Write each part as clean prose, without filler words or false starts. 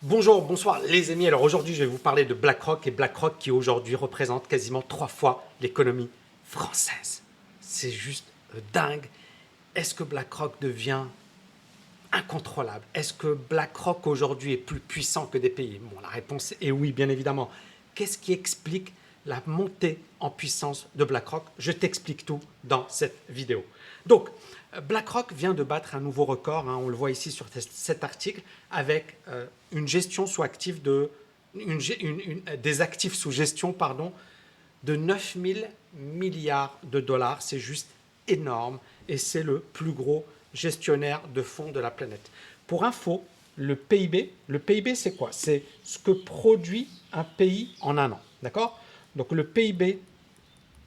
Bonjour, bonsoir les amis. Alors aujourd'hui, je vais vous parler de BlackRock et BlackRock qui aujourd'hui représente quasiment 3 fois l'économie française. C'est juste dingue. Est-ce que BlackRock devient incontrôlable? Est-ce que BlackRock aujourd'hui est plus puissant que des pays? Bon, la réponse est oui, bien évidemment. Qu'est-ce qui explique la montée en puissance de BlackRock? Je t'explique tout dans cette vidéo. Donc, BlackRock vient de battre un nouveau record, on le voit ici sur cet article, avec une gestion sous actif des actifs sous gestion de 9 000 milliards de dollars. C'est juste énorme et c'est le plus gros gestionnaire de fonds de la planète. Pour info, le PIB c'est quoi? C'est ce que produit un pays en un an. D'accord? Donc le PIB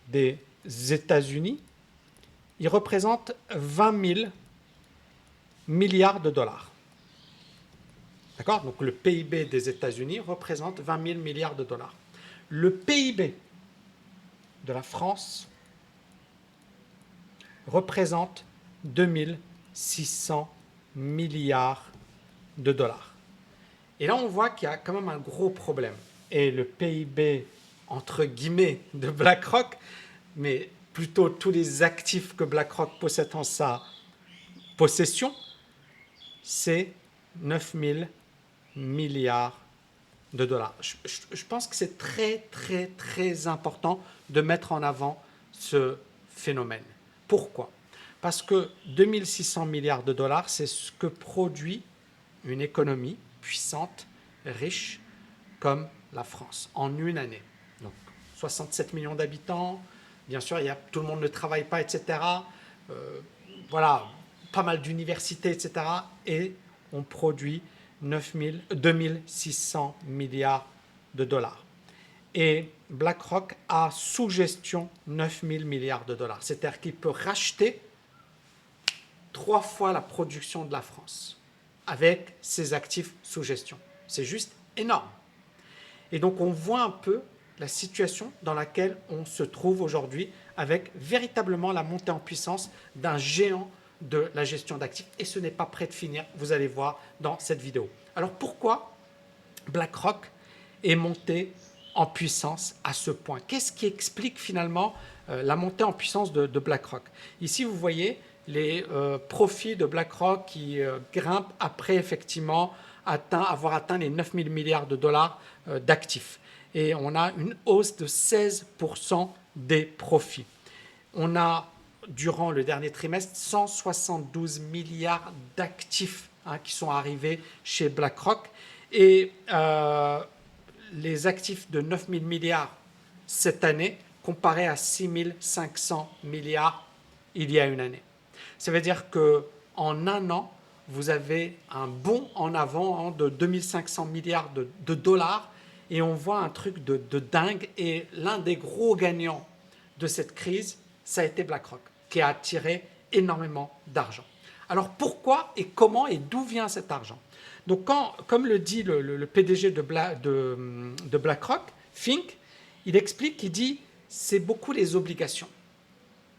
des États-Unis, il représente 20 000 milliards de dollars. D'accord? Donc le PIB des États-Unis représente 20 000 milliards de dollars. Le PIB de la France représente 2600 milliards de dollars. Et là, on voit qu'il y a quand même un gros problème. Et le PIB, entre guillemets, de BlackRock, mais plutôt tous les actifs que BlackRock possède en sa possession, c'est 9 000 milliards de dollars. Je pense que c'est très important de mettre en avant ce phénomène. Pourquoi? Parce que 2600 milliards de dollars, c'est ce que produit une économie puissante, riche, comme la France, en une année. Donc 67 millions d'habitants, bien sûr, tout le monde ne travaille pas, etc. Voilà, pas mal d'universités, etc. Et on produit 2600 milliards de dollars. Et BlackRock a sous gestion 9 000 milliards de dollars. C'est-à-dire qu'il peut racheter 3 fois la production de la France avec ses actifs sous gestion. C'est juste énorme. Et donc on voit un peu la situation dans laquelle on se trouve aujourd'hui avec véritablement la montée en puissance d'un géant de la gestion d'actifs. Et ce n'est pas prêt de finir, vous allez voir dans cette vidéo. Alors pourquoi BlackRock est monté en puissance à ce point? Qu'est-ce qui explique finalement la montée en puissance de BlackRock? Ici, vous voyez les profits de BlackRock qui grimpent après effectivement avoir atteint les 9 000 milliards de dollars d'actifs. Et on a une hausse de 16% des profits. On a, durant le dernier trimestre, 172 milliards d'actifs qui sont arrivés chez BlackRock. Et les actifs de 9 000 milliards cette année, comparés à 6 500 milliards il y a une année. Ça veut dire qu'en un an, vous avez un bond en avant de 2500 milliards de dollars et on voit un truc de dingue. Et l'un des gros gagnants de cette crise, ça a été BlackRock, qui a attiré énormément d'argent. Alors pourquoi et comment et d'où vient cet argent? Donc comme le dit le PDG de BlackRock, Fink, il explique, il dit c'est beaucoup les obligations.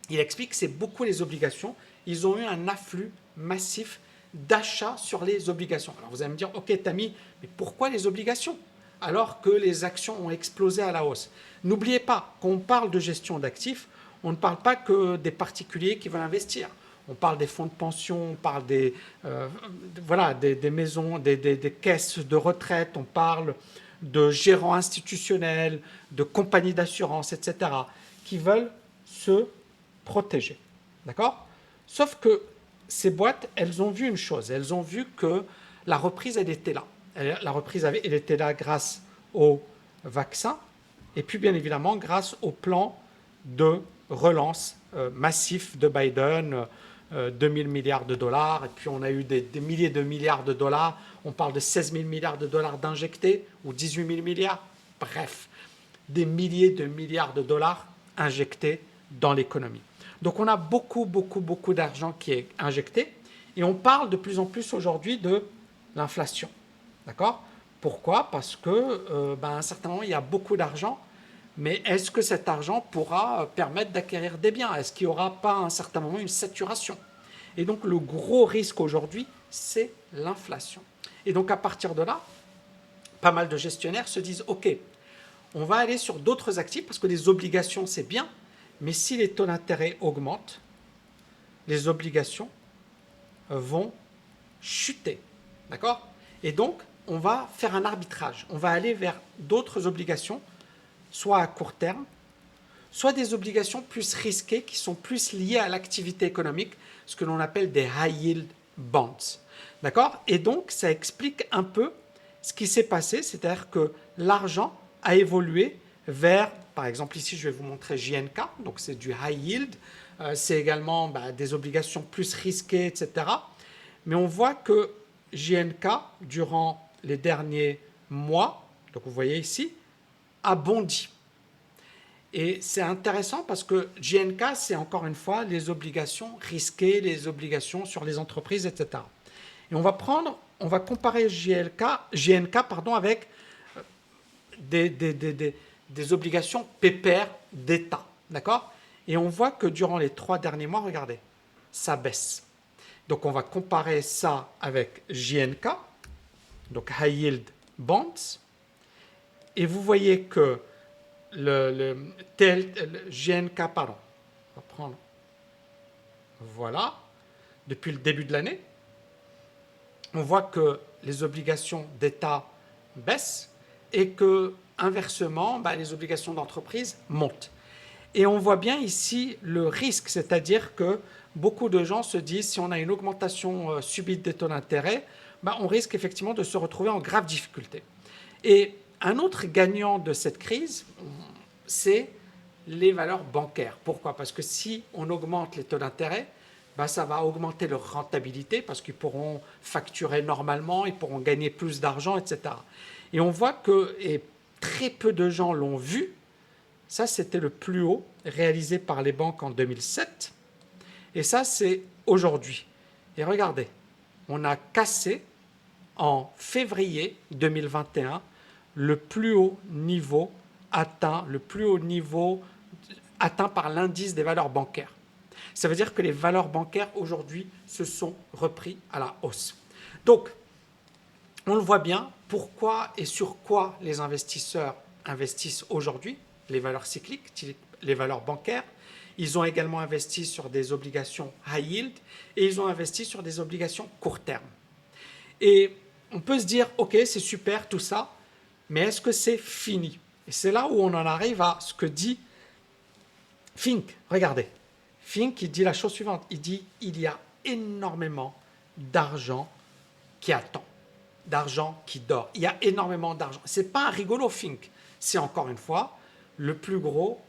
Il explique que c'est beaucoup les obligations. Ils ont eu un afflux massif d'achats sur les obligations. Alors vous allez me dire, ok Tammy, mais pourquoi les obligations alors que les actions ont explosé à la hausse? N'oubliez pas, quand on parle de gestion d'actifs, on ne parle pas que des particuliers qui veulent investir. On parle des fonds de pension, on parle des maisons, des caisses de retraite, on parle de gérants institutionnels, de compagnies d'assurance, etc., qui veulent se protéger. D'accord? Sauf que ces boîtes, elles ont vu une chose, elles ont vu que la reprise, elle était là. La reprise, elle était là grâce au vaccin et puis bien évidemment grâce au plan de relance massif de Biden, 2 000 milliards de dollars, et puis on a eu des milliers de milliards de dollars, on parle de 16 000 milliards de dollars d'injectés, ou 18 000 milliards, bref, des milliers de milliards de dollars injectés dans l'économie. Donc on a beaucoup d'argent qui est injecté, et on parle de plus en plus aujourd'hui de l'inflation. D'accord? Pourquoi? Parce que à un certain moment, il y a beaucoup d'argent, mais est-ce que cet argent pourra permettre d'acquérir des biens? Est-ce qu'il n'y aura pas à un certain moment une saturation? Et donc le gros risque aujourd'hui, c'est l'inflation. Et donc à partir de là, pas mal de gestionnaires se disent « Ok, on va aller sur d'autres actifs parce que les obligations, c'est bien, mais si les taux d'intérêt augmentent, les obligations vont chuter. » D'accord? Et donc, on va faire un arbitrage. On va aller vers d'autres obligations, soit à court terme, soit des obligations plus risquées qui sont plus liées à l'activité économique, ce que l'on appelle des high yield bonds. D'accord? Et donc, ça explique un peu ce qui s'est passé, c'est-à-dire que l'argent a évolué vers, par exemple ici je vais vous montrer JNK, donc c'est du high yield, c'est également des obligations plus risquées, etc. Mais on voit que JNK, durant les derniers mois, donc vous voyez ici, a bondi. Et c'est intéressant parce que JNK, c'est encore une fois les obligations risquées, les obligations sur les entreprises, etc. Et on va comparer JNK avec des obligations pépères d'État. D'accord? Et on voit que durant les 3 derniers mois, regardez, ça baisse. Donc on va comparer ça avec JNK, donc High Yield Bonds. Et vous voyez que le JNK, pardon, on va prendre, voilà, depuis le début de l'année, on voit que les obligations d'État baissent et que, inversement, les obligations d'entreprise montent. Et on voit bien ici le risque, c'est-à-dire que beaucoup de gens se disent si on a une augmentation subite des taux d'intérêt, on risque effectivement de se retrouver en grave difficulté. Et un autre gagnant de cette crise, c'est les valeurs bancaires. Pourquoi? Parce que si on augmente les taux d'intérêt, ça va augmenter leur rentabilité parce qu'ils pourront facturer normalement, ils pourront gagner plus d'argent, etc. Et on voit que, et très peu de gens l'ont vu, ça c'était le plus haut réalisé par les banques en 2007, et ça c'est aujourd'hui. Et regardez, on a cassé en février 2021 le plus haut niveau atteint par l'indice des valeurs bancaires. Ça veut dire que les valeurs bancaires aujourd'hui se sont repris à la hausse. Donc, on le voit bien, pourquoi et sur quoi les investisseurs investissent aujourd'hui, les valeurs cycliques, les valeurs bancaires. Ils ont également investi sur des obligations high yield et ils ont investi sur des obligations court terme. Et on peut se dire, ok, c'est super tout ça, mais est-ce que c'est fini? Et c'est là où on en arrive à ce que dit Fink. Regardez, Fink, il dit la chose suivante, il dit, il y a énormément d'argent qui attend, d'argent qui dort. Il y a énormément d'argent. Ce n'est pas un rigolo, Fink. C'est encore une fois le plus gros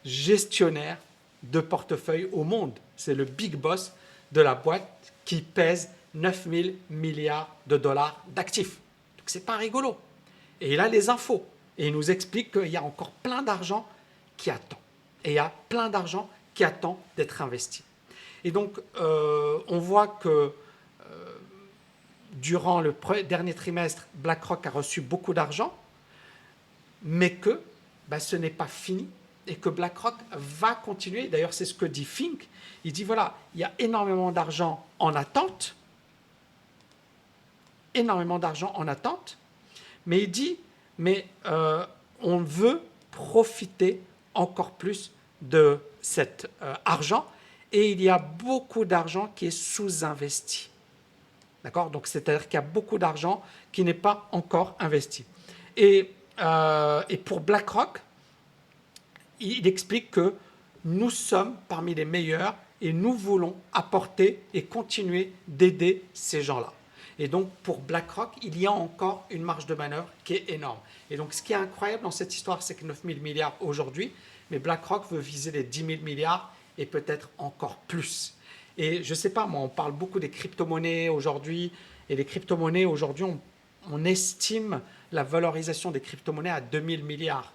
gestionnaire de portefeuille au monde. C'est le big boss de la boîte qui pèse 9 000 milliards de dollars d'actifs. Donc ce n'est pas rigolo. Et il a les infos. Et il nous explique qu'il y a encore plein d'argent qui attend. Et il y a plein d'argent qui attend d'être investi. Et donc, on voit que durant le dernier trimestre, BlackRock a reçu beaucoup d'argent, mais que ce n'est pas fini et que BlackRock va continuer. D'ailleurs, c'est ce que dit Fink. Il dit, voilà, il y a énormément d'argent en attente, mais il dit, mais on veut profiter encore plus de cet argent et il y a beaucoup d'argent qui est sous-investi. D'accord? Donc, c'est-à-dire qu'il y a beaucoup d'argent qui n'est pas encore investi. Et pour BlackRock, il explique que nous sommes parmi les meilleurs et nous voulons apporter et continuer d'aider ces gens-là. Et donc, pour BlackRock, il y a encore une marge de manœuvre qui est énorme. Et donc, ce qui est incroyable dans cette histoire, c'est que 9 000 milliards aujourd'hui, mais BlackRock veut viser les 10 000 milliards et peut-être encore plus. Et je ne sais pas, moi, on parle beaucoup des crypto-monnaies aujourd'hui. Et les crypto-monnaies, aujourd'hui, on estime la valorisation des crypto-monnaies à 2 000 milliards.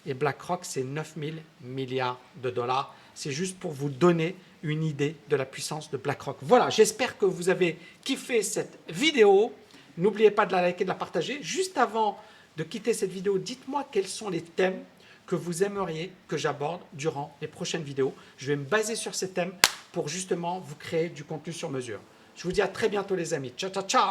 Et BlackRock, c'est 9 000 milliards de dollars. C'est juste pour vous donner une idée de la puissance de BlackRock. Voilà, j'espère que vous avez kiffé cette vidéo. N'oubliez pas de la liker, de la partager. Juste avant de quitter cette vidéo, dites-moi quels sont les thèmes que vous aimeriez que j'aborde durant les prochaines vidéos. Je vais me baser sur ces thèmes pour justement vous créer du contenu sur mesure. Je vous dis à très bientôt les amis. Ciao, ciao, ciao!